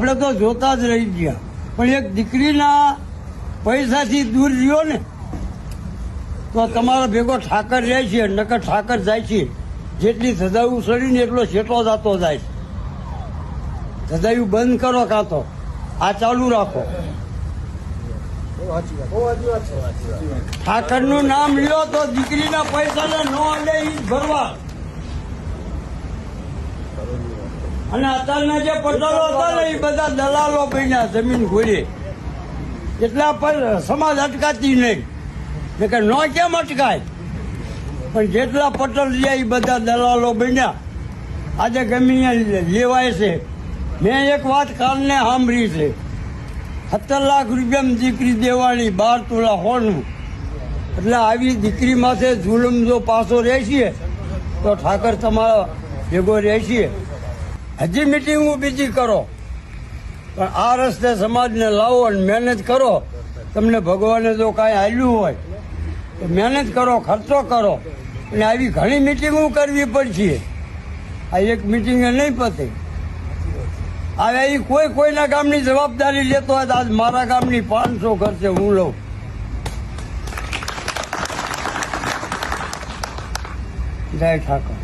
આપણે તો જોતા જ રહી ગયા, પણ એક દીકરીના પૈસાથી દૂર રહ્યો ને તો તમારા ભેગો ઠાકર રહે છે, નકર ઠાકર જાય છે. જેટલી સદાયું સડીને એટલો છેટો જતો જાય છે. સદાયું બંધ કરો, કાં તો આ ચાલુ રાખો. ઠાકરનું નામ લ્યો તો દીકરીના પૈસાને ન લે ઈ ભરવા. અને અત્યારના જે પટલો હતા ને એ બધા દલાલો બન્યા જમીન ઘોડે, એટલા પર સમાજ અટકાતી નહીં. કે ન કેમ અટકાય, પણ જેટલા પટલ રહ્યા એ બધા દલાલો બન્યા. આજે ગમે લેવાય છે. મેં એક વાત કાલને સાંભળી છે, 17 લાખ રૂપિયામાં દીકરી દેવાની, 12 તોલા હોનું. એટલે આવી દીકરી માથે જુલમ જો પાછો રહેશે તો ઠાકર તમારા ભેગો રહેશે. હજી મિટિંગો બીજી કરો, પણ આ રસ્તે સમાજને લાવો અને મહેનત કરો. તમને ભગવાને જો કાંઈ આલ્યું હોય તો મહેનત કરો, ખર્ચો કરો. અને આવી ઘણી મિટિંગો કરવી પડશે. આ એક મિટિંગે નહીં પતે. હવે એ કોઈના ગામની જવાબદારી લેતો હોય તો આજ મારા ગામની 500 ખર્ચે હું લઉં. જય ઠાકર.